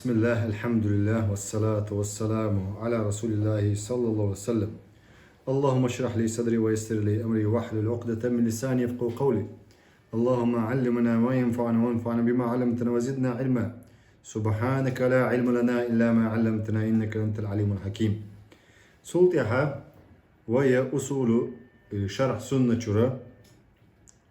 بسم الله الحمد لله والصلاة والسلام على رسول الله صلى الله عليه وسلم. اللهم اشرح لي صدري ويسر لي أمري واحلل عقدة من لساني يفقهوا قولي. اللهم علمنا ما ينفعنا وانفعنا بما علمتنا وزدنا علما. سبحانك لا علم لنا إلا ما علمتنا إنك أنت العليم الحكيم. سلطها وهي أصول شرح سنة شرى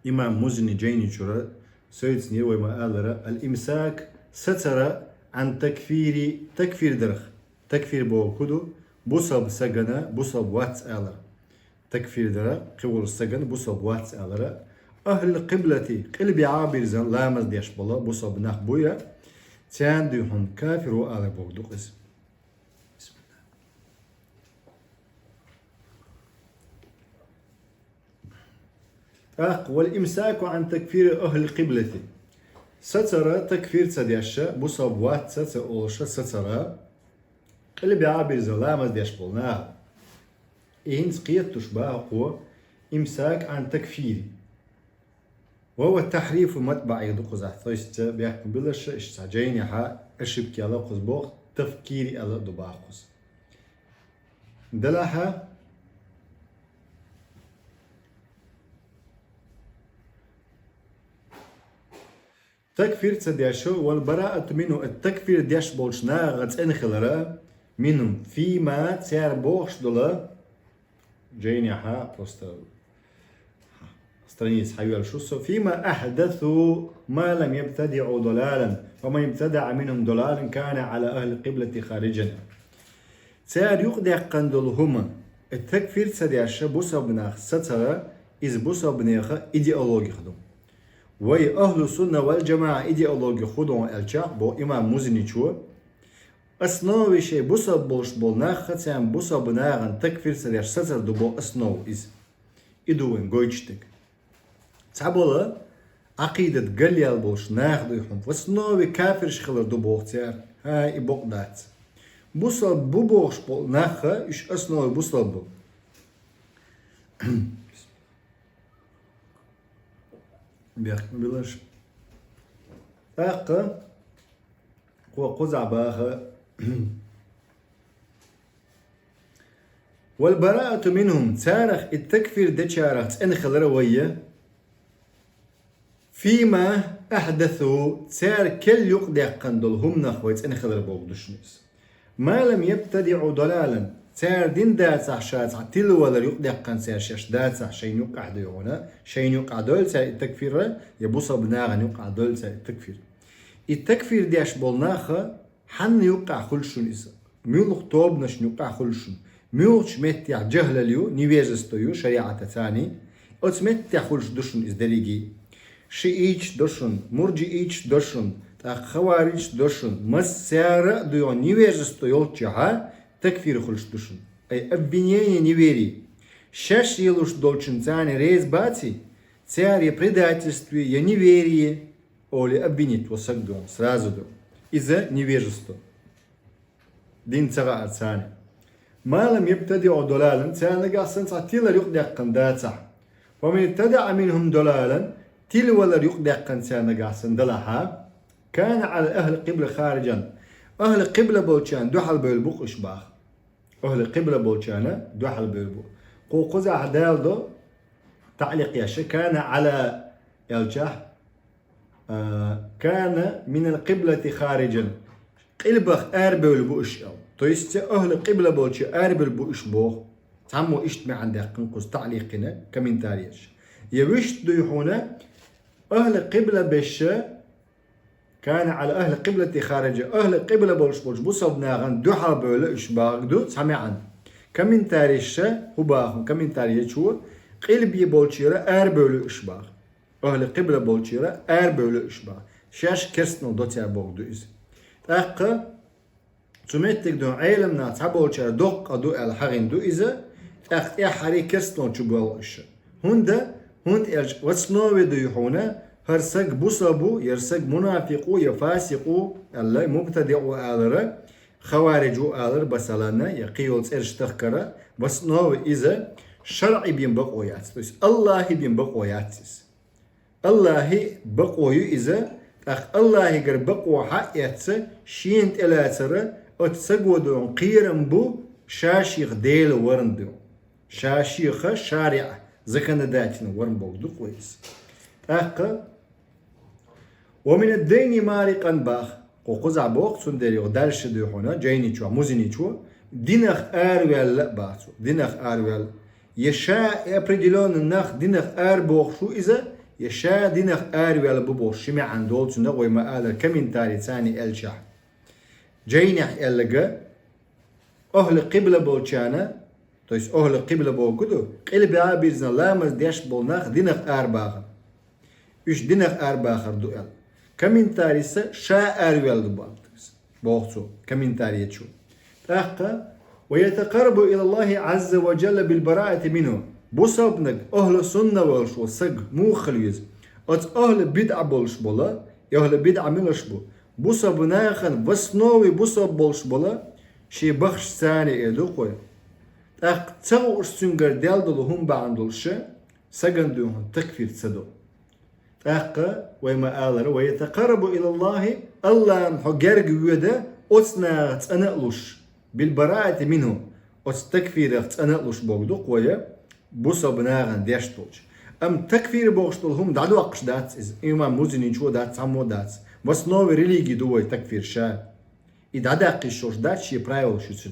إمام مزني جيني شرى سيدسني وما آلرة الإمساك ستر عن تكفير درخ تكفير بوكودو بوصب سجنا بوصب واتس آلرة تكفير درخ قول السجن بوصب واتس آلرة أهل قبلتي قلبي عابر زن لامز ديش بالله بوصب نخبويا تيان ديهن كافر وآلر بوكدو قسم. والإمساك عن تكفير أهل قبلتي سترى تكفير تديشة بوصب وات سترى سترى اللي بيعابر زلامة ديش بولناها إين سقيت تشبه هو إمساك عن تكفير وهو التحريف المتبع يدق زحت طيست بيحكم بلش اشتاجين يحا اشبكي على قصبوخ تفكيري على دباقص دلها تكفير تديشو والبراءة منه التكفير ديش بولشنا غت انخلرا منهم فيما تيار بوخش دولا جيني ها просто страниц حيوال شوسو فيما أحدثوا ما لم يبتدعوا ضلالا ومن ابتدع منهم ضلالا كان على أهل القبلة خارجا تيار يقدع قندلهما التكفير تديشو بوسا بناخ سترا إز بوسا بناخ إيديولوجي خدم وي أهل السنة والجماعة إيديولوجي خدون الجاق بو إمام مزني شو أسنوي شيء بوسا بولش بولناخ ختيان بوسا بناغن تكفير سريش ستر دو بو أسنو إز إدوين غويشتك تعبولا عقيدة قليال بولش ناخ دويحون واسنوي كافر شخلر دو بو اختيار هاي إبوق دات بوسا بو بوش بولناخ إش أسنوي بوسا بو بيحكم بلاش أقا وقزع باها والبراءة منهم تارخ التكفير دشارخ ان خلروية فيما أحدثوا تار كل يقدع قندل هم نخويت ان خلر بوغدشنس ما لم يبتدعوا ضلالا تار دين داتح شاتح تلو ولا يقدع قن سير شاش داتح شين يقع ديونا شين يقع دول تار التكفير يبوصا بناغن يقع دول تار التكفير التكفير ديش بولناخا حن يقع خلشون إسا ميولخ توب نش يقع خلشون ميولش متيع جهل اليو نيويزستويو شريعة تاني أوت متيع خلش دشون إز دريجي شيئيش دشون مرجئيش دشون خوارج دشون مسارة ديو نيويزستويو تجها تكفير خلش دشون أي обвинение неверии شاش يلوش دولشن تاني ريز باتي تاري предательстве я неверие Оли обвинить وصدقهم сразу до إذا невежество دين تغا ثاني ما لم يبتدعوا ضلالا ثاني قاصن تيلا يقدع قنداتا ومن ابتدع منهم ضلالا تيل ولا يقدع قن ثاني قاصن دلها كان على أهل قبل خارجا أهل قبل بولشان دوحل بيلبوق إشباخ أهل قبل بولشان دوحل بيلبوق قوقزع دالدو تعليق ياشا كان على الجاه كان من القبلة خارجا قلبخ أربل بوش أو تويست أهل القبلة بوش أربل بوش بوخ تعمو إشت ما عندك قنقص تعليقنا كمن تاريخ يوشت ديحونا أهل القبلة بش كان على أهل القبلة خارجا أهل القبلة بوش بوصبنا غن دوحا بولا إشباق دو سمع عن كمن تاريخ هو باخم كمن تاريخ هو قلبي بوشيرا أربل إشباق أهل قبلة بولشيرا بولو إشباع شاش كرسنو دوتيا بوغدو إز تاقا تمتك دون عيلمنا تابولشيرا دوق أدو الحغين دو إزا تاق حري كرسنو تشبوال إشا هندا هند إلج وصنوه دو يحونا هرسك بوصابو يرسك منافقو يفاسقو الله مبتدعو آلرا خوارجو آلر بسالانا يقيول ترشتخكرا وصنوه إزا شرعي بين بقويات الله بين بقوياتس الله بقوي إذا الله يقربق وحق يتس شين تلاتر اتسقودون قيرن بو شاشيخ ديل ورندو شاشيخ شارع زكنا داتنا ورن بوغدو كويس ومن الدين مارقا باخ وقزع بوق سندري ودالش دو هنا جايني شو موزيني شو دينخ ارويل باتو دينخ ارويل يشاء ابريديلون النخ دينخ ار بوق شو اذا يشاء دينخ ارويل بوق شمع عن دول سنة وما قال كمين تاري ثاني الشح جاينح الجا اهل قبلة بولشانا تويس اهل قبلة بول كدو قلب عابرزنا لامز ديش بولناخ دينخ ار باخر ايش دينخ ار باخر دوال كمين تاريسة شاء ارويل دبالتس بوقتو كمين تاريتشو تحقا ويتقرب إلى الله عز وجل بالبراءة منه بوصبنك أهل سنة والشو سق مو خليز أت أهل بدع بولش بولا أهل بدع ملش بو بوصبناخن وسنوي بوصب بولش بولا شي بخش ثاني إدو قوي تحق تسو سنجر ديال دلهم بعندلش سجن دوهم تكفير تسدو تحقا وما آلر ويتقرب إلى الله نحو جرق ويدا أتنا تنقلش بالبراءة منه أستكفير تنقلش بوغدو قوية بوصا بناغن ديشتولش أم تكفير بوغشتولهم دعدو أقش دات إز إما موزنين شو دات سامو دات بس نوي ريليجي دوي تكفير شا إدعدا قشوش دات شي برايول شتن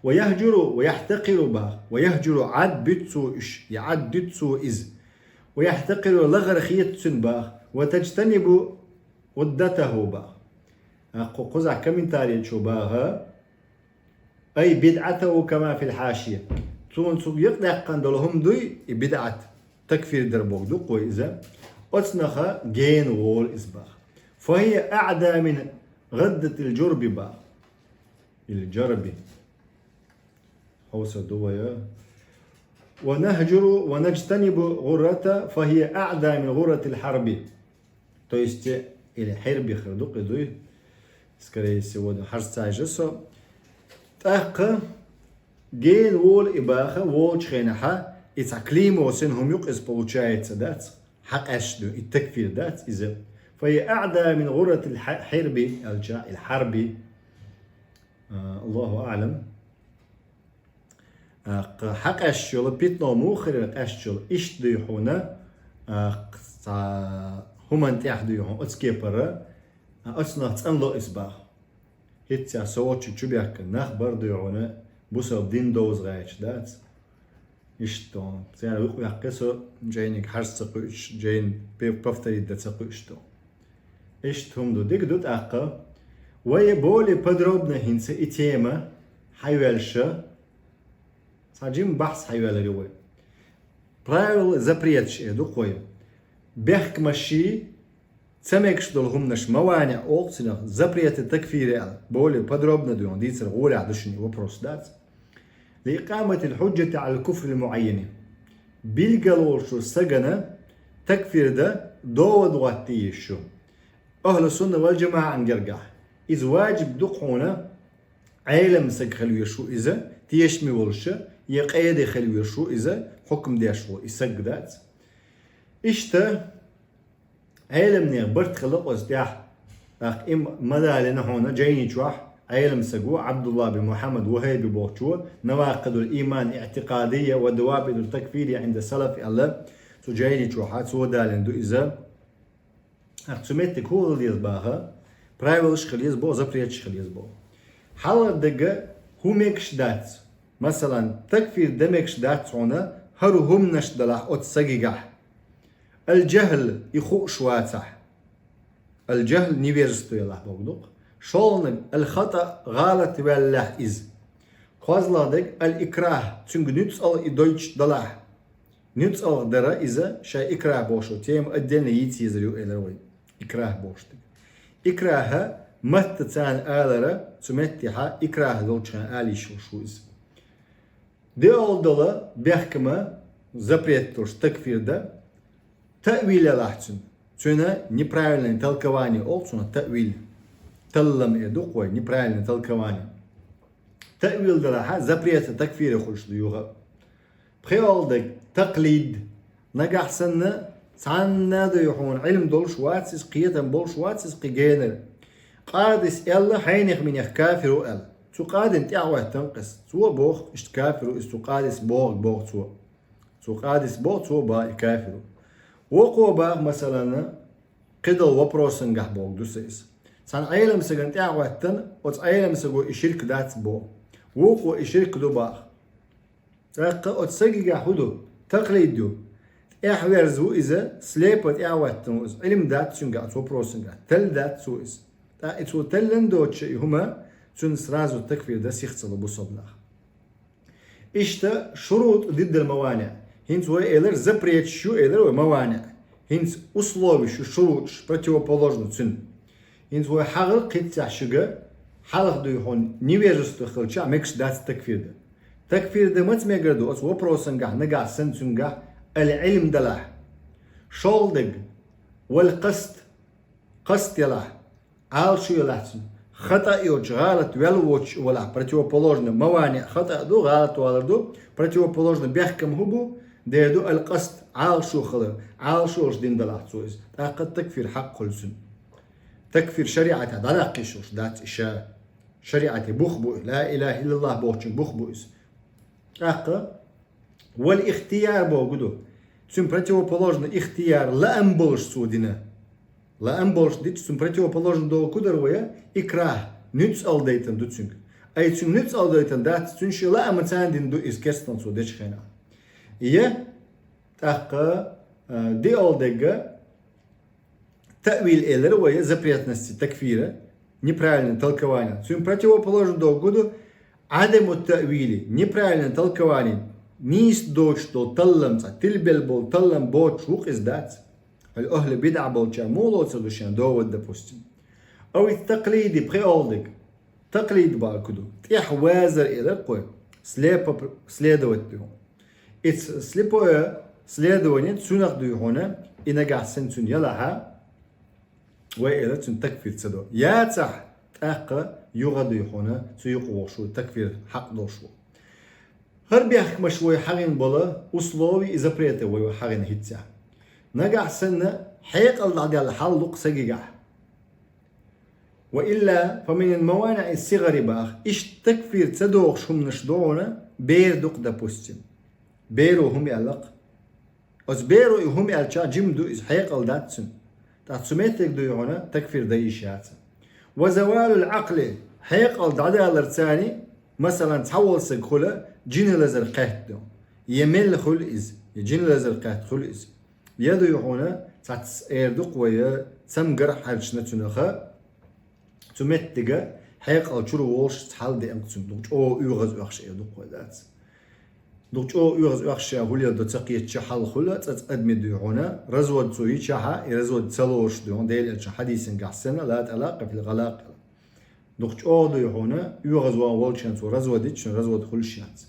ويهجر ويحتقر با ويهجر عد بيتسو إش يعد بيتسو إز ويحتقر لغر خيتسن با وتجتنب ودته با قزع كمين تاريخ باها أي بدعته كما في الحاشية تون سوق يقدح قندلهم دوي بدعة تكفير دربوك دو قوي إذا أتنخ جين وول إسباخ فهي أعدى من غدة الجرب با الجرب حوصة دوية ونهجر ونجتنب غرة فهي أعدى من غرة الحرب то есть или حرب خردوق دوي скорее всего حرساجسو تحقا جين وول إباخة وول شخينها إتعقليم وسنهم يقص получается دات حق أشدو التكفير دات إذا فهي أعدى من غرة الحرب الحرب الله أعلم حق أشيول بيتنا موخر أشيول إيش ديحونا هم أنت أحديهم أتسكيبرا أتسنا تنلو إسباخ هيتسا سوتش تشبيك نخبر ديحونا بوسو دين دوز غايش دات إشتون يعني وقو يحقسو جاينك حرس تقوش جاين بفتري دا تقوشتو إشتهم دو ديك دوت أقا ويبولي بدروبنا هنسا إتيما حيوالشا ساجيم بحث حيوالي روي правил запретش إدو قوي بيحك ماشي تسميكش دولهم نش موانع أوقتنا запрет التكفير более подробно دون ديتر غولي عدشني وبروس دات لإقامة الحجة على الكفر المعين بالقلول شو سجنة تكفير ده دو دواتي شو أهل السنة والجماعة عن جرجع إذا واجب دقونا عالم سج خلوي شو إذا تيشمي ولشة يقيد خلوي شو إذا حكم ديشو يسجدات إشتا عالم نير برت خلق وزديح إم مدى لنا هنا جايني جواح عالم سجوا عبد الله بن محمد وهيب بوغشو نواقض الإيمان اعتقادية ودوابط التكفير عند سلف الله سو جايني جواحات سو دالن دو إذا أقسمتك هو اللي يزباها برايولش خليز بو زبريتش خليز بو حالا دقة هو ميكش دات مثلا تكفير دمكش دات هنا هرو هم نشدلح أتسجيجح الجهل يخو شواتح الجهل نيفيرستو يلاح بوغدوق شولنك الخطأ غلط والله إز قوزلادك الإكراه تنك نتسأل إدويتش دلاح نتسأل درا إذا شاي إكراه بوشو تيم أدلنا يتيزريو إلروي إكراه بوشتك إكراه متتان آلرا تمتحا إكراه دولشان آلي شو إز دي أول دلا بيحكما запрет تكفير ده تأويل لحظن تنا неправильное толкование олцуна تأويل تلم يدقوي неправильное толкование تأويل ده запрет تكفير خلش ديوغا بخيال ده تقليد نجح سنة سعنا دو يحون علم دولش واتسس قيتا بولش واتسس قيجينر قادس يلا حينخ من يخ كافر وقال تو قادن تعوه تنقص تو بوخ اشت كافر وستو قادس بوغ تو قادس بوغ تو با كافر وقو با مثلا قدل وبروسن قح بوغ دوسيس سان عيلم سجن تعوه تن وت عيلم سجو يشرك دات بوغ وقو يشرك دو باخ تاق وتسجي قحودو تقليدو احوار زو إذا سليبت اعوات تنوز علم دات سنجا تو بروسنجا تل دات سويس تا اتو تلن دوتش هما تون سرازو التكفير ده سيختصل بصبلاخ اشتا شروط ضد الموانع هنت هو ايلر زبريت شو ايلر وموانع هنت условий شو شروط противоположно تون هنت هو حغل قيت تحشقه حلق دو يحون نيويرستو خلچا ميكش دات التكفير ده تكفير ده مت ميقردو اتو بروسنجا نقع سنتونجا العلم دلاح شولدق والقصد قصد يلاح عال شو يلاحسن خطأ يوج غلط والوش ولا противоположно موانع خطأ دو غلط والدو противоположно بيحكم هبو ديدو القصد عال شو خلر عال شو دين دلاح سويس قد تكفير حق خلسن تكفير شريعة دلاقي شوش دات إشاء شريعة بخبو لا إله إلا الله بوچن بخبو إس والاختيار بوغدو تسم противоположно اختيار لا امبولش سودنا لا امبولش دي تسم противоположно до кудер ويا اكراه نوتس алдейтен دوتسنг اي تسم نوتس алдейтен دات تسنش لا امتاندين دو اس كستن سو ديش خنا يه تاق دي алдега تأويل элер ويا запретности تكفيره неправильное толкование тсум противоположно до куду عدم التأويل неправильное толкование نيس دوش دو تلم تلبل بول تلم بوت شوق ازدات الأهل بدع بول جامولو تسدوشان دو ود بوستين أو التقليدي بخي أولدك تقليد بالكدو تيح وازر إلى قوي سليدوتو إتس سليبويا سليدوانيت سونق دو هنا إنا قاعسن سن يلاها وإلى تن تكفير تسدو يا تح تأقى يغدو هنا سيقو شو تكفير حق دوشو هر بيحك مشوي حغين بولا أسلوبي إذا بريته ويو حغين هيتسا نقع سنة حيق العدال حلق سجيجا وإلا فمن الموانع الصغر باخ إش تكفير تدوغ شو منشدونا بير دوق دا بوستين بيرو هم يعلق أز بيرو هم يعلقا جمدو إز حيق الداتسن تاتسميتك دو يونا تكفير دايشات وزوال العقل حيق العدال الثاني مثلا تحول سجخلة جين لازر قهت دو يمل خل إز جين لازر قهت خل إز يدو يهونا تاتس إيردق ويا تسمجر حرشنا تنخا تمتجا حيق الشرو وولش تحل دي أنقسم دوج أو يغز وخش إيردق ويدات دوج أو يغز وخش هولي دو تقية شحال خلا تأدمي دو يهونا رزود سوي شحا رزود تلوش دو ديل حديث قحسنا لا علاقة في الغلاق دوج أو دو يهونا يغز وولشان سو رزوديتش رزود خلشات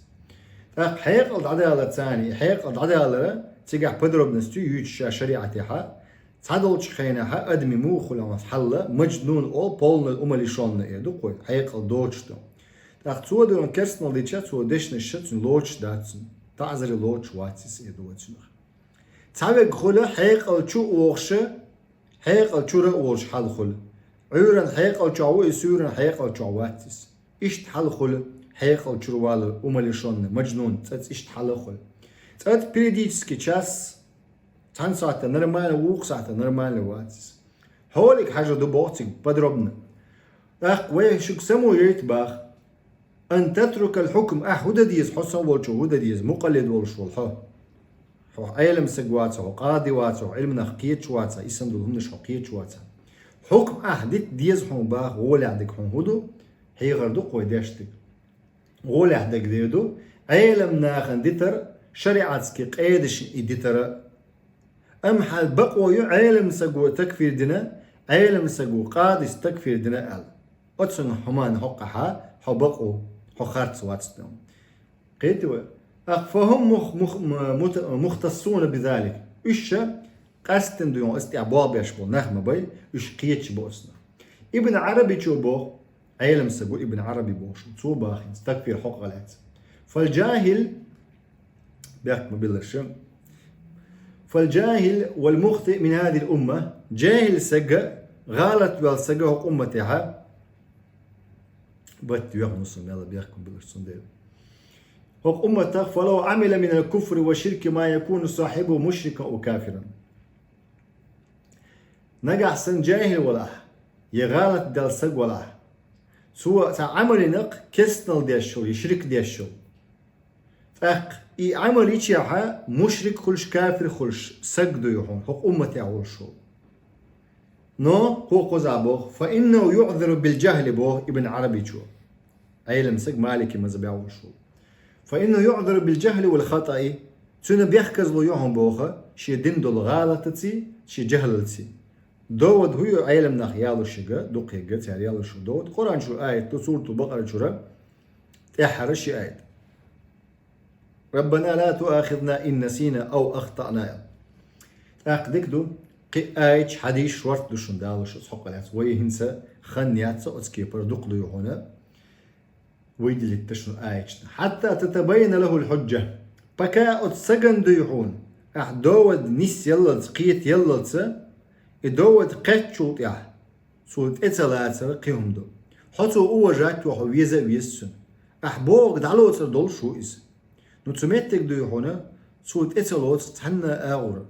حيق العدالة الثاني حيق العدالة تيجح بدرب نستو يوتش شريعتها تعدلش خينها أدمي مو خلا محلة مجنون أو بولن الأملي شون إيدو قوي حيق الدوتش دو تاختو دون كرسنال ديتشات و ديشن الشتن لوتش داتسن تعزري لوتش واتسيس إيدو واتسنخ تعبق خلا حيق الشو أوغشة حيق الشو رأوغش حال خلا عورن حيق الشو يسورن حيق الشو واتسيس إشت حال خلا حيق الشو والو أملي شون مجنون تات إشت حال خلا تات периодически час تان ساعة نرمال ووق ساعة نرمال واتس هولك حاجة دو بوتك بدربنا أخ ويشك سمو يتباخ أن تترك الحكم هودا ديز حسن والشو هودا ديز مقلد والشو الحو علم سقواتها وقاضي واتها علمنا حقية شواتها اسم دول همنش حقية شواتها حكم ديت ديز حون باخ غولي عندك حون هودو هي غردو قوي داشتك غولي عندك ديدو علم ناخن ديتر شريعتك قيدش إديتر أم حال بقوا علم سقو تكفير دنا علم سقو قادس تكفير دنا أل أتسن حمان حقها حبقوا حخارت واتسنهم قيتوا فهم مختصون بذلك إيش قاستن ديون استعباب يشبه نخمة بي إيش قيتش بوسنا ابن عربي شو بو علم سقو ابن عربي بوش تو باخن تكفير حق غلات فالجاهل بيحكم بالله فالجاهل والمخطئ من هذه الأمة جاهل سجى غلط والسجى هو أمتها بات يغنص يلا بيحكم بالصندوق هو أمته فلو عمل من الكفر والشرك ما يكون صاحبه مشركا أو كافرا نجح سن جاهل ولا يغلط دل سج ولا سواء عمل نق كسنل ديشو يشرك ديشو اي عمل يشيها مشرك خلش كافر خلش سجدو يهون هو أمتي أول شو نو هو قزابوه فإنه يعذر بالجهل بوه ابن عربي شو أي لمسك مالكي مذهبي أول شو فإنه يعذر بالجهل والخطأ سنة بيحكز له يوهم بوخه شي دندل غالطتي شي جهلتي دود هو عيلم نخ يالو شيغا دوق يغت يالو شو دود قران شو آية سورة البقرة شو احرش آية ربنا لا تؤاخذنا إن نسينا أو أخطأنا أقدك دو آية حديث شورت دوشن دالو شو صحق اليات ويهنسا خنيات سأتسكي بردوق دو هنا ويدي للتشن آية حتى تتبين له الحجة بكا أتسجن دو يحون أحدود نس يلا تقيت يلا تسا إدود قتشوط يح سود إتسالات رقيهم دو حتو أول جاك وحو ويزا ويسن أحبوغ دعلو تردول شو إز نتسميتك دو يحونا سود إتسالوت تحنا آغورا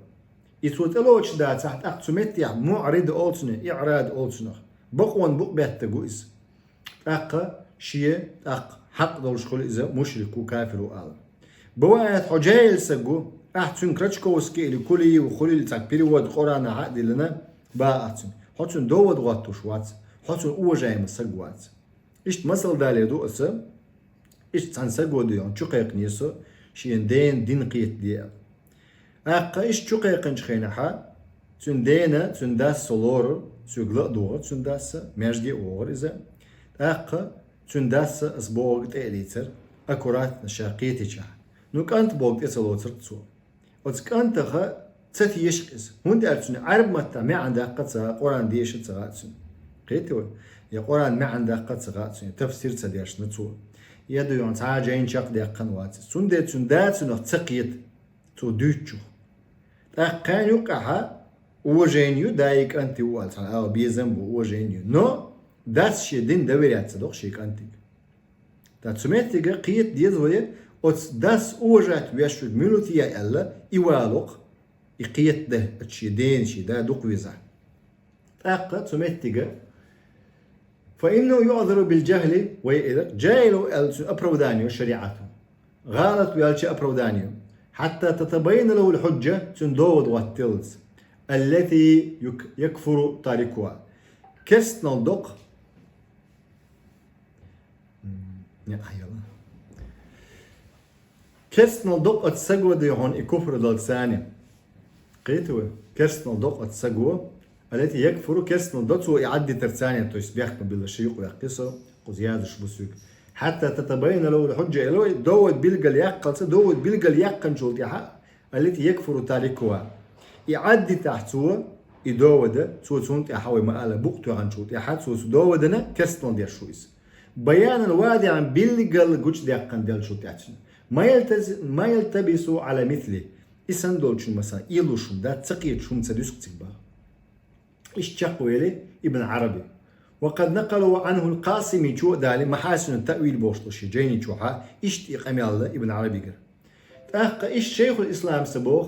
إتسود إلوش دا تحت أقتسميت يح معرض أولتنا إعراض أولتنا بقوان بق بيهتقو إز أقا شيء حق دول شغل إذا مشرك وكافر وآل بوايات حجايل سجو أحسن كرتشكوسكي لكلي وخلي لتكبيري ود قرآن عقد لنا با أحسن حسن دود غطوش وات حسن أوجاي مسجوات إشت مثل دالي دو أسا إشت تنسجو ديون شقيق نيسو شين دين قيت ديال أقا إشت شقيق نشخينها تندينا تنداس سولور تسوغلا دوغ تنداس ميرجي أور إذا أقا تنداس أسبوغ تأليتر أكورات نشاقيتي شاه نوك أنت بوغ تسلوتر تسو وتك أنت خا تساتي يشقز هون دارتون عرب متا ما عندها قد سغا قرآن ديش تسغاتسون قيتو يا قرآن ما عندها قد سغاتسون تفسير تديش نتسو يدو يون تعاجين شاق دي قنوات سون دي تنداتون تسقيت تو دوتشو تاقان يوقعها وجينيو دايك أنت والتان أو بيزنبو وجينيو نو داس شي دين دوريات صدق شيك أنتك تسميتك قيت ديزوية أتس داس أوجات ويشود ملوتيا ألا إوالوق يقيت ده أتشي دين شي دا دوق ويزع أقا تسميتك فإنه يعذر بالجهل وإذا جاهل أبرودانيو شريعته غلط ويالشي أبرودانيو حتى تتبين له الحجة تندود والتلز التي يكفر تاركها كست نلدق كست نلدق أتسجوا دي هون يكفر دلساني قيتوا كست نلدق أتسجوا التي يكفر كست نلدق ويعدي ترساني تو يسبيح بالشيق ويقصه وزيادة شبسوك حتى تتبين له الحجة إلوي دوت بيلقى اليقص دوت بيلقى اليقن شولتها التي يكفر تاركها يعدي تحتوه يدود سو سونت يحاول مقالة بوقتو عن شوت يحد سو دودنا كستون ديال شويس بيان الوادي عن بيلقى جوتش ديقن ديال شوت يعتشن ما يلتبسوا على مثله إسان دولشون مثلا إيلوشون دا تسقيت شون تسديسك تكبا إيش تشاقويلي ابن عربي وقد نقلوا عنه القاسمي شو دالي محاسن التأويل بوشتوشي جيني شوحا إيش تيقامي الله ابن عربي قر تأخى إيش شيخ الإسلام سبوخ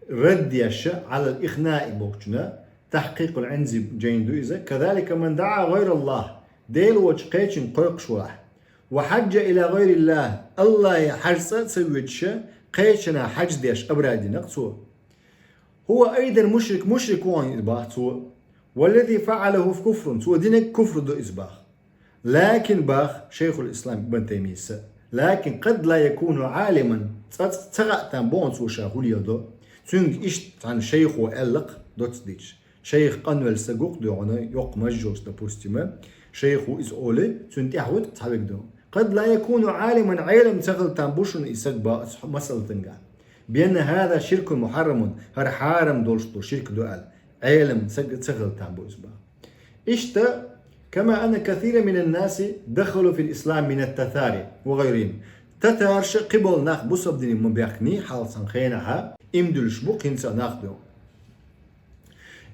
رد يشا على الإخناء بوكتنا تحقيق العنزي جيندو إذا كذلك من دعا غير الله ديل وجقيتشن قرق شوح وحج إلى غير الله الله يحرص سويتش قيتشنا حج ديش أبرادي نقصو هو أيضا مشرك وان إذباح والذي فعله في كفر سوى دينك كفر دو إذباح لكن باخ شيخ الإسلام ابن تيمية لكن قد لا يكون عالما تغأتان بون سوى شاهوليا دو çünkü iş hani şeyh o ellik dot diç. Şeyh kanvel seguk diyor ona yok majjos допустим. Şeyh o iz ole çünkü ahud tabik diyor. قد لا يكون عالما علم تغل تنبوشن يسبا مسألة تنقع بأن هذا شرك محرم هر حارم دولشتو شرك دوال علم تغل تنبوش با إشتا كما أن كثير من الناس دخلوا في الإسلام من التتاري وغيرهم تتار قبل ناخ بصب دين مبيخني حال سنخينها إمدلش بوق هنسا ناخدهم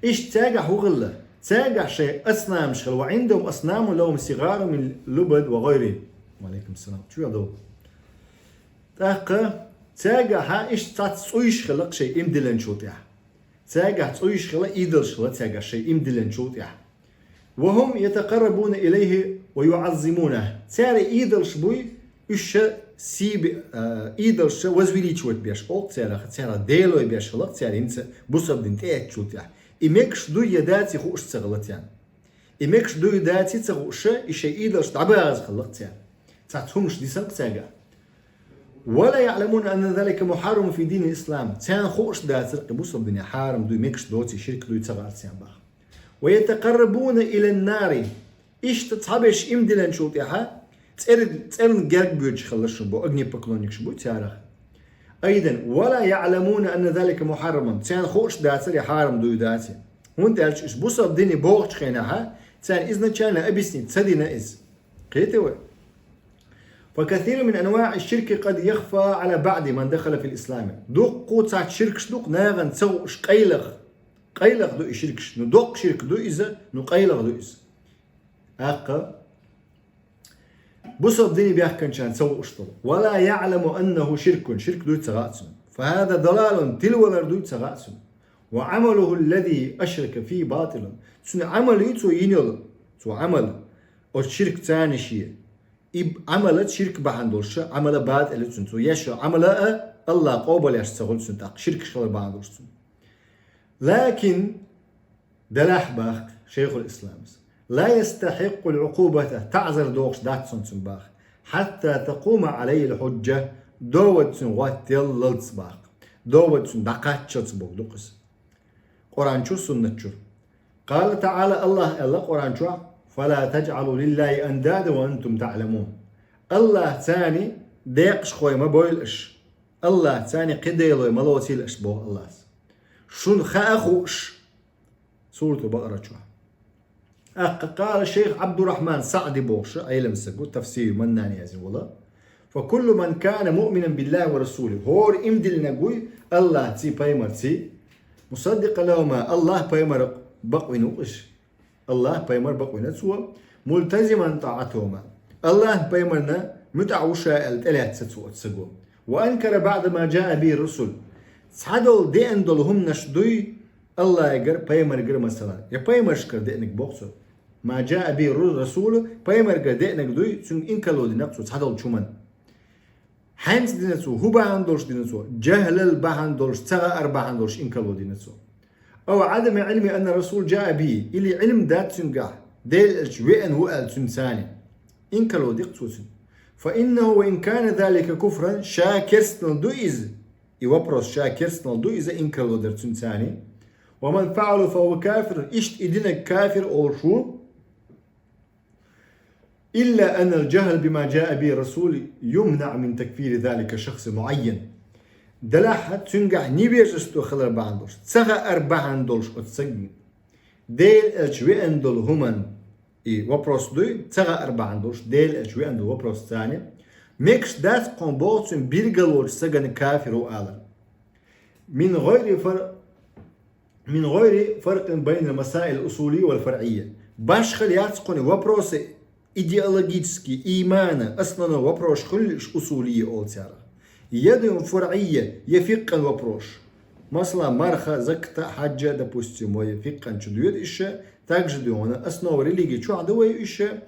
إيش تاجع هو غلة تاجع شيء أصنام شغل وعندهم أصنام لهم صغار من لبد وغيره. وعليكم السلام شو هذا تاجع ها إيش تصويش خلق شيء إمدلن شو تيح تاجع تصويش خلق إيدل شغل تاجع شيء إمدلن شو تيح وهم يتقربون إليه ويعظمونه تاري إيدل شبوي إيش سيب إيدل ش وزويلي شوت بيش أو تاري ديلو بيش خلق تاري إنت بوسب دين تأك شو تيح إمكش دو يداتي خوش تغلط يعني إمكش دو يداتي تغوش إيش إيدل ش تعباز خلق يعني تعتهمش دي سنق تاجع ولا يعلمون أن ذلك محرم في دين الإسلام تان خوش داتر بوسب دين حارم دو إمكش دوتي شرك دو يتغال تيان باخ ويتقربون إلى النار إيش تتصحبش إمدلن شو تيها تسألن جرق بيوج خلص بو أغني بكلونيك شبو تاريخ أيضا ولا يعلمون أن ذلك محرم تان خوش داتر يحارم دو داتي وانت قالش بوسب ديني بوغش خيناها تان إذن كان أبسني تسدينا إز قيتوا فكثير من أنواع الشرك قد يخفى على بعض من دخل في الإسلام دوق قوت شرك شدوق ناغن تسوش قيلغ دو شركش ندوق شرك دو إذا نقيلغ دو إذا أقا بصد ديني بيحكن شان سوء أشطر ولا يعلم أنه شرك دو يتغاتسن فهذا ضلال تلو دو يتغاتسن وعمله الذي أشرك فيه باطل سن عمل يتو ينيل تو عمل أو شرك تاني شيء عملت شرك بحندورش عمل بعد اللي تنتو يشو عمل الله قوبل يشتغل سنتاق شرك شغل بحندورش لكن دلاح باخ شيخ الإسلام لا يستحق العقوبة تعذر دوغش داتسون باخ حتى تقوم عليه الحجة دوت وات يللت باخ دوت دقاتشت بوك دوقس قرآن شو سنة شو قال تعالى الله قرآن شو فلا تجعلوا لله أندادا وأنتم تعلمون الله ثاني ديقش خوي ما بويلش الله ثاني قديلو ما لوتيلش بو الله شون خاخوش سورة البقرة شو قال الشيخ عبد الرحمن سعدي بوش أي لمسكو تفسير مناني يازن والله فكل من كان مؤمنا بالله ورسوله هور امدل نقوي الله تي بايمر تي مصدق لهما الله بايمر بقوي نوقش الله بايمر بقوي نتسوا ملتزما طاعتهما الله بايمرنا متعوشا الثلاث تسقوا وأنكر بعد ما جاء به الرسل صعدوا دي اندلهم نشدوي الله يقر بايمر قر مثلا يا بايمر شكر دينك بوكسو ما جاء به الرسول بايمر قر دينك دوي سن انكلو دي نقصو صعدوا شومن حمس دينسو هو باندولش دينسو جهل الباندولش تغا ارباندولش انكلو دينسو او عدم علم ان الرسول جاء به الى علم ذات سنقاح ديل الشوئن هو السنساني انكلو ديقسوسن فانه وان كان ذلك كفرا شاكرستن دوئز يوبرس شاكرستن دوئز انكلو درتون ثاني ومن فعله فهو كافر اشت إدنا كافر أو شو إلا أن الجهل بما جاء به الرسول يمنع من تكفير ذلك شخص معين دلاحة تنقع نبيجستو خلال باندوش تسغى أربعاندولش أتسجن ديل الشوي أندول همان وبروس دوي تسغى أربعاندولش ديل الشوي أندول وبروس ثاني ميكش دات قنبوتن بيرغلوش سجن كافر وآلر من غير فرق بين المسائل الأصولية والفرعية باش خليات قوني وبروس إيديولوجيتسكي إيمانا أصلا وبروش خلش أصولية أولتارا يدهم فرعية يفقا وبروش مثلا مرخة زكتا حاجة допустим ويفقا شدويد إشا تاكجدو هنا أصلا ريليجي شو عدوي إشا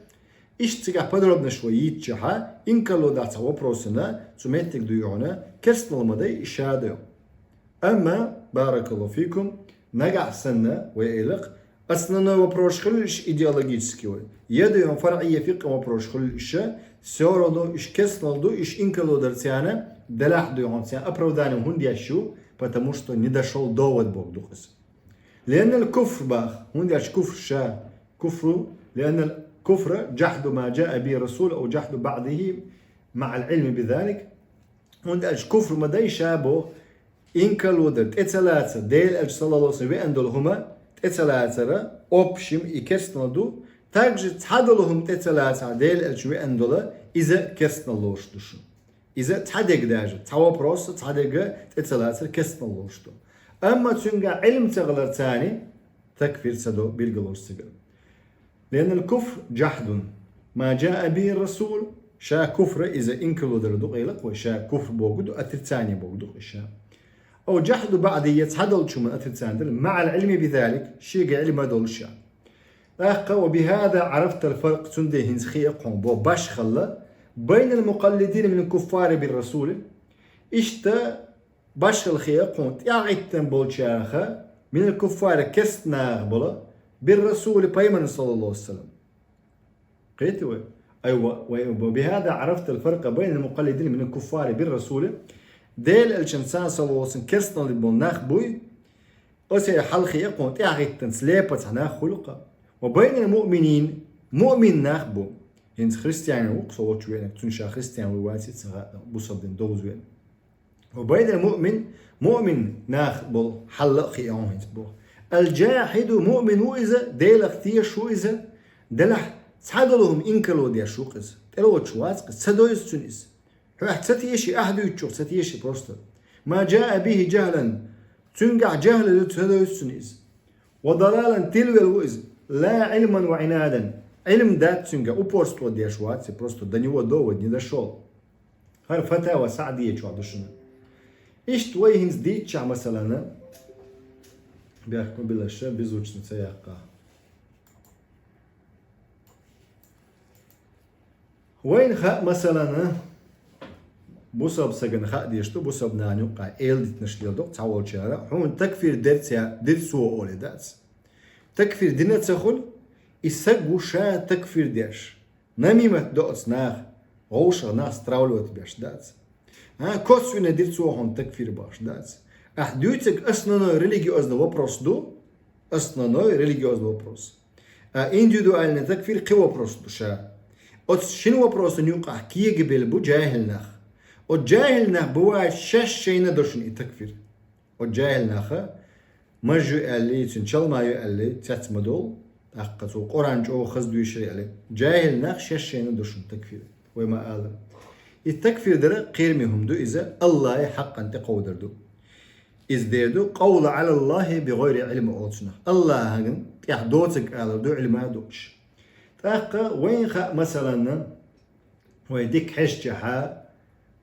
إيش تيجا подробно شوية شها إنك لو داتا وبروسنا سميتك دويونا كرسنا المدى إشادو أما بارك الله فيكم نقع سنة ويقلق أصلا وبروش خلش إيديولوجيتسكي يدهم فرعية فقه وبروش خلش سورو إيش كسنالدو إيش إنكلو درتيانا دلاح دويونتيان أبرودانم هندي شو потому что не дошел довод Бог духас. لأن الكفر باخ هندي كفر شا كفر لأن الكفر جحد ما جاء به الرسول أو جحد بعضه مع العلم بذلك هندي كفر ما داي شابو إنكلو درت إتلاتة ديل أج صلى الله عليه وسلم أندلهما إتلاتة أوبشم إكسنالدو также تحدلهم تتلاتة ديل أج وأندلا إذا كسنالوش دشون إذا تحدق داجة تحوا بروس تحدق تتسلاسل كسب الله شتو أما تنقع علم تغلر ثاني تكفير سدو بالقلوش سجل لأن الكفر جحد ما جاء به الرسول شا كفر إذا إنكلو دردو غيلق وشا كفر بوجدو أترتاني بوجدو إشا أو جحد بعدية تحدل شو من أترتاني مع العلم بذلك شيء علم دول شا وبهذا عرفت الفرق تندي هنسخية قوم بو باش خلا بين المقلدين من الكفار بالرسول إشتا باش الخية قوم يعيتن بولشاخة من الكفار كسنا بلا بالرسول بيمن صلى الله عليه وسلم قيتوا أيوة وبهذا عرفت الفرق بين المقلدين من الكفار بالرسول ديل الشمسان صلى الله عليه وسلم كسنا لبناخ بوي أسي حلخي يقوم يعيتن سليبت هنا خلقه وبين المؤمنين مؤمن ناخبو هنز خريستيان وقصوت وين تنشا خريستيان وواسيت سغا بوصدن دوز وين وبين المؤمن مؤمن ناخبو حلق خيام هنز بو الجاحد مؤمن وإذا ديل اختير شو إذا دلح تحدلهم إنكلو ديا شو قز تلو شواز قز سدويز تونس حتى ستيشي أحدو يتشوف ستيشي بروستر ما جاء به جهلا تنقع جهل تسدويز تونس وضلالا تلو الوئز لا علما وعنادا علم دات سنجا وبورستو دي شوات سي بروستو до него довод не дошел هر فتاوى سعدية شو عدشنا إيش تويهنز دي تشع مثلا بيحكم بالله بيزوجنا سياقة وين خاء مثلا بوصب سجن خاء ديشتو بوصب نانيو قا إيل دي تنشليل دوق تعول شارع هون تكفير درسو أولي داتس تكفير دينا تسخل إساق وشا تكفير ديش نميمة دوتس ناخ غوشة ناس تراولوت بيش داتس كوتسونا ديرتسو هون تكفير باش داتس أحدوتك أصنانو ريليجيوزنا وبروس دو أصنانو ريليجيوزنا وبروس إنديودوالنا تكفير قوى وبروس دو شا أتس شنو وبروس نيوقع كي قبل بو جاهل ناخ وجاهل ناخ بوا شاش شينا دوشن تكفير وجاهل ناخ مجو اللي تنشل ما يقلي تاتمدول أقصو قرآن جو خزدو يشري عليه جاهل ناخ شاشين دوشن تكفير وما قال التكفير در قيرمهم دو إذا الله حقا تقودر دو إذ ديردو قول على الله بغير علم أوتنا الله هجن يحدوتك قال دو علم دوش تاقا وين خا مثلا ويديك حشجها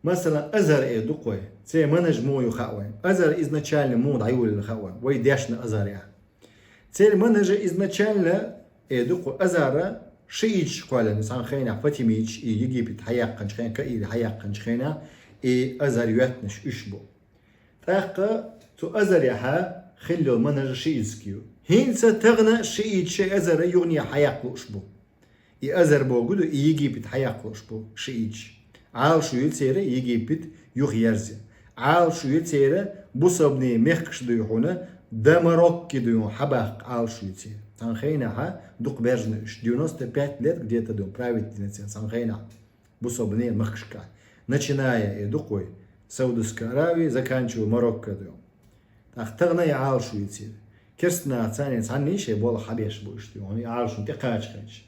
مثلا أزر إيه دقوي سي منج مو يخاوين أزر изначально مو ضعيول الخاوين ويداشنا أزر يعني سي منج изначально إيه دقو أزر شيء قال إنسان خينا فتيميش يجيب حياقن خينا كإيد حياقن خينا إيه أزر يوتنش إشبو تاقا تو أزر يها خلو منج شيء سكيو هين ستغنى شيء أزر يغني حياقلو إشبو إيه أزر بوجودو يجيب حياقلو إشبو شيء عال شو يتسيره يجي بيت يخيرزي عال شو يتسيره بوصبني مخش ديوحونا دمرك ديون حباق عال شو يتسيره تنخينا ها دوق برجنش 95 лет где-то дом править تنخينا بوصبني مخشكا начиная دقوي Саудовской Аравии заканчивая Марокко дом تختغنا عال شو يتسيره كرسنا ثاني عني شيء بولا حبيش بوشتي يعني عال شو تقاش خنش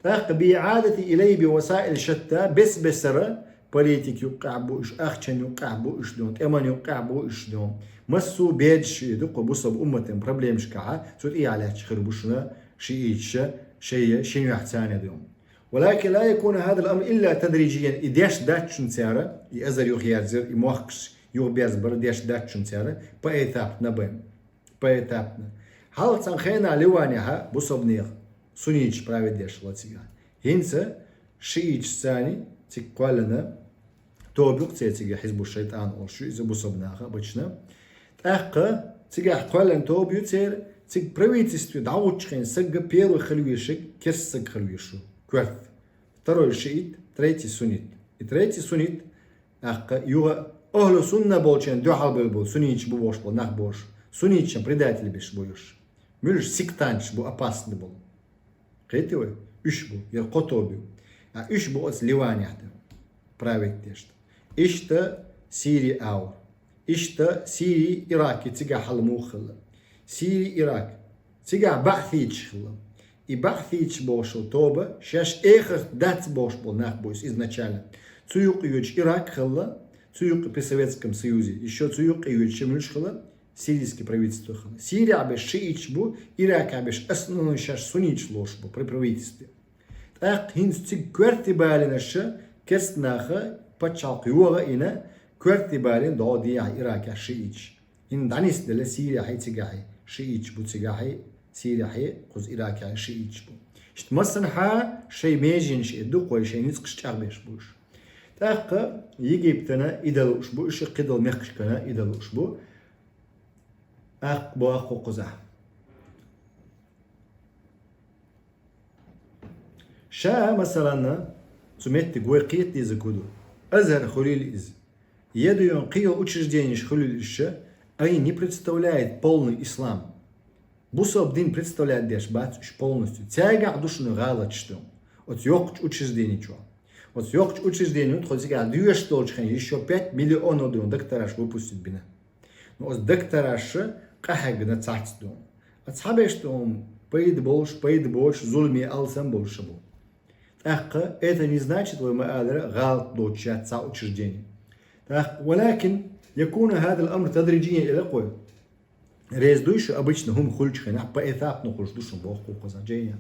تاق بإعادتي إليه بوسائل شتى بس بسرة بوليتيك يوقع بوش أخشن يوقع بوش دون أمان يوقع بوش دون مسو بيدش يدق بوصب أمة بروبليمش كعا سوت إيه على تشخر بوشنا شيء شنو يحتاج دون ولكن لا يكون هذا الأمر إلا تدريجيا إديش داتشن سيارة يأزر يخيارزر يموخش يوبيرز برديش داتشن سيارة بأيتاب نبين بأيتابنا هل تنخينا لوانيها بوصب نيخ سنيج правит деш латига. Хинца шиич сани тиквалена тобук тига حزب الشيطان أو شو إذا بصبناها بتشنا. تأخ تيجا حقوالن тобу تير تيج правительство دعوت خين سج بيرو خلويشك كيس سج خلويشو. كويف. Второй шиит, третий суннит. И третий суннит أخ юга أهل سنة болчен дюхал был суннич бу бош был нах бош. Сунничем предатель биш боюш. Мюльш сектанч бу опасный был. قيتوا إيش بو يرقطوا بيو إيش بو أصل لوان يحتم براويت تيشت إيش تا سيري أور إيش تا سيري إراكي تيجا حل موخلا سيري إراك تيجا بعثيتش خلا и بعثيتش بوشو توبة شاش إخر دات بوش بول ناخ بويس изначально Цуюк юч Ирак хала, цуюк при Советском Союзе, еще цуюк юч Шемлюш хала, сирийский правительство хала. Сирия абеш шиич бу, Ирак абеш основной шаш сунич лош бу при правительстве. Так хинс цик кверти балинаша, кестнаха, пачалк юга ина, кверти балин додия Ирак шиич. إن دانيس دل سيريا هاي تجاهي شيء بو تجاهي سيريا هاي قز إراك هاي شيء بو إشت مثلا ها شيء ميجين شيء دقوي شيء نسقش تعبيش بوش تاقة يجي بتنا إدلوش بو إيش قدر مخش كنا إدلوش بو أق بو أخو قزح شا مثلا سمعت قوي قيت إذا كدو أزهر خليل إز يدو ينقيه учреждение خليل إيش أي не представляет полный ислам. Бусабдин представляет дешбат полностью. Тяга душну галат что. Вот ёкч учреждение чё. Вот ёкч учреждение, вот хоть дюеш толчхан еще 5 миллионов дон доктораш выпустит бина. Но вот доктораш кахаг на царству. Отсабе что поед больше, зульми алсам больше был. Так это не значит, что мы галат дочатся учреждение. Так, ولكن يكون هذا الأمر تدريجيا إلى قوي. ريز دوش обычно هم خلش خنا بإثاب نخرج دوش بوخو قزاجيا.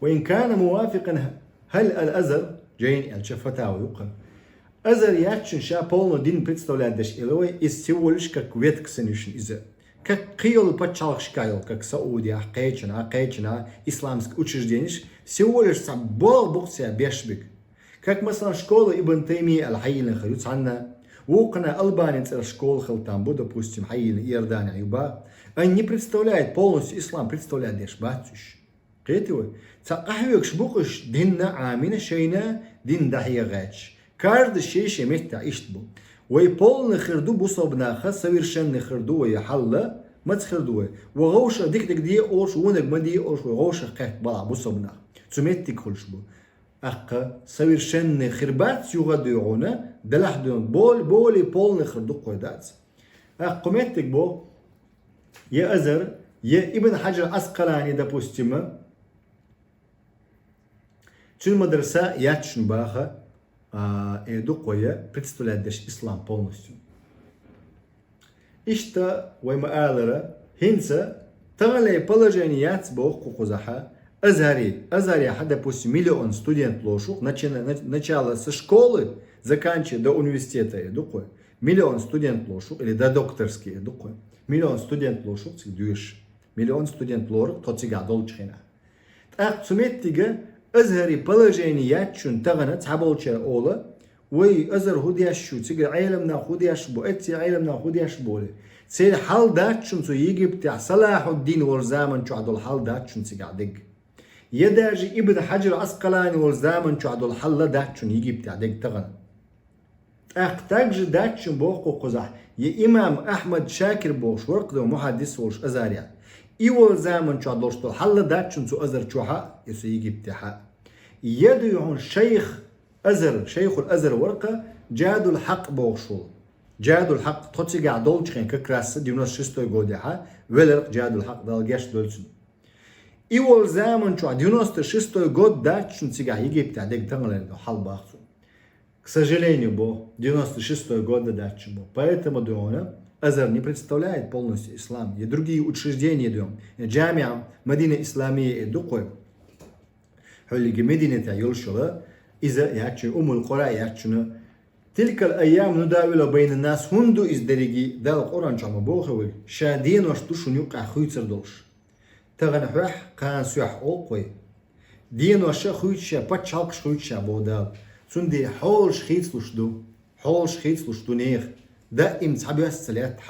وإن كان موافقا هل الأزر جين الشفتاوي يقال. أزر يأكشن شا полно دين представляет деш إلوي из всего лишь как ветк сенюшн из как قيل подчалшкайл как Саудия قيچنا исламское учреждение всего лишь сабол боксия бешбик. Как مثلا школа Ибн Тайми аль-Хайин خلوت عنا وقنا ألبانец школ халтам, допустим, Хаил, Иордания, Юба, они не представляют полностью ислам, представляют лишь батюш. Кретевы. Цакахвек шбукаш динна амина шейна дин дахия гач. Каждый шейш имеет иштбу. Вой полный хирду бусобнаха, совершенный хирду вой халла, мат хирду. Вогоша дик дик ош, вонек мади ош, вогоша кайт бала бусобнах. Цумет тик хулшбу. أق совершенный خربات يغادرونه دلحدون بولي полный خردوق قيدات أقمتك بو يا أزر يا ابن حجر أسقلاني допустим чун مدرسة ячн баха эдукоя представляет деш ислам полностью ишта ваймаалера хинца тагали положение яц бо кукузаха Азари, допустим, миллион студент лошук, начало со школы, заканчивая до университета, миллион студент лошук, или до докторские, миллион студент лошук, миллион студент лорк, то тига долчхина. Так, суметтига, азари положение ячун тагана, цаболча ола, وي أزر هودياشو تيجي عيلمنا هودياش بو أتي عيلمنا هودياش بولي سير حال داتشون سو يجي بتاع صلاح الدين والزامن شو عدول حال داتشون تيجي عدق يداجي ابن حجر عسقلاني والزامن شو عدول حال داتشون يجي بتاع دق تغن أختاج داتشون بوقو قزح يا إمام أحمد شاكر بوش ورق دو محدث وش أزاريا إيوال زامن شو عدول شو حال داتشون سو أزر شوها يسو يجي بتاعها يدو شيخ أزر شيخ الأزر ورقة جاد الحق بوشول جاد الحق توتي قاعد دولتشين ككراس ديونس شستو يقودها ولر جاد الحق دالجاش دولتشن إيوال زامن شو ديونس شستو يقود داتشن تيجا يجي بتاع ديك تغلين حال باخسو к сожалению бо 96-й год датчим бо поэтому дуона Азар не представляет полностью ислам и другие учреждения дом джамия Медина Исламия и дукой хулиги Медина يلشلا إذا يحكي القرى يحكي تلك الأيام نداول بين الناس هندو إزدريجي دال القرآن جمع بوخوي شادين وشتوشون يقع خويتر دوش تغن حوح كان سيح أوقوي دين وشا خويتشا باتشالكش خويتشا بودال سندي حول شخيت لشدو نيخ دائم تحبي السلات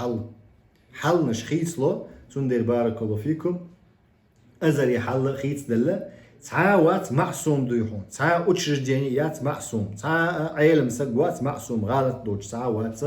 حل نشخيت له سندي بارك الله فيكم أزري حل خيت دله تعاوات معصوم دويحون تعا учрежденият معصوم تعا عيلم سقوات معصوم غالط دوش تعاوات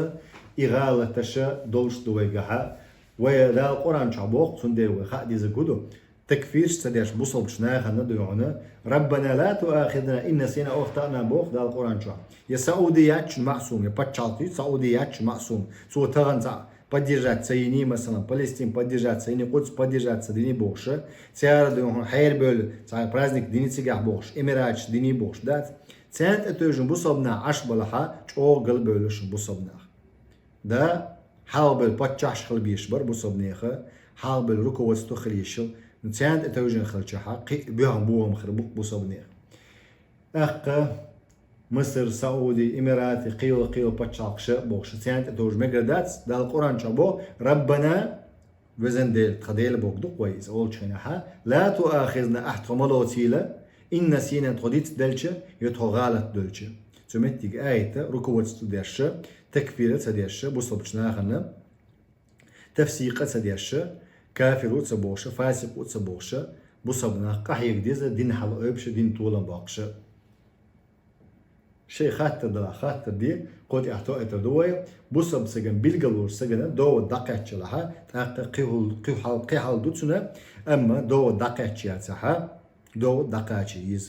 إغالة تشا دوش دويقها ويدا القرآن شعبوق سندي وخاء دي زقودو تكفيرش سديش بصل بشناها ندويعونا ربنا لا تؤاخذنا إن نسينا أو أخطأنا بوق دا القرآن شعب يا سعوديات معصوم يا باتشالتي سعوديات معصوم سو تغنزع поддержать Саини, مثلا Палестин поддержать Саини, Кудс поддержать Дини Богша, Тиара Хайр Бёль, праздник Дини Цигах Богш, Эмирач Дини Богш, да, تسانت اتوجن بصبنا عش بلحا چوغل بولشن بصبنا دا حالبل باتشاش خل بيشبر بصبنيخه حالبل ركو وستو خليشل تسانت اتوجن خلشها قي بيهم بوهم خربوك بصبنيخ مصر سعودي اماراتي قيل باتشاقش بوخش تسانت اتوج مقردات دا القران شابو ربنا وزن ديل تخديل بوك دو كويس اول شنها لا تؤاخذنا احتمالو تيلا إن نسينا تقديت دلشة يتغالط دلشة تمتيك آية ركوة تدرشة تكفيرة تدرشة بصب شناخنا تفسيقة تدرشة كافر تبوشة فاسق تبوشة بصبنا قحيك ديزة دين حل أبشة دين طولا باقشة شيء خاطر دلا خاطر دي قد احتوى تدوي بصب سجن بالجلور سجن دو دقيقة لها قيحال دوتنا أما دو دقيقة تها دو دقيقة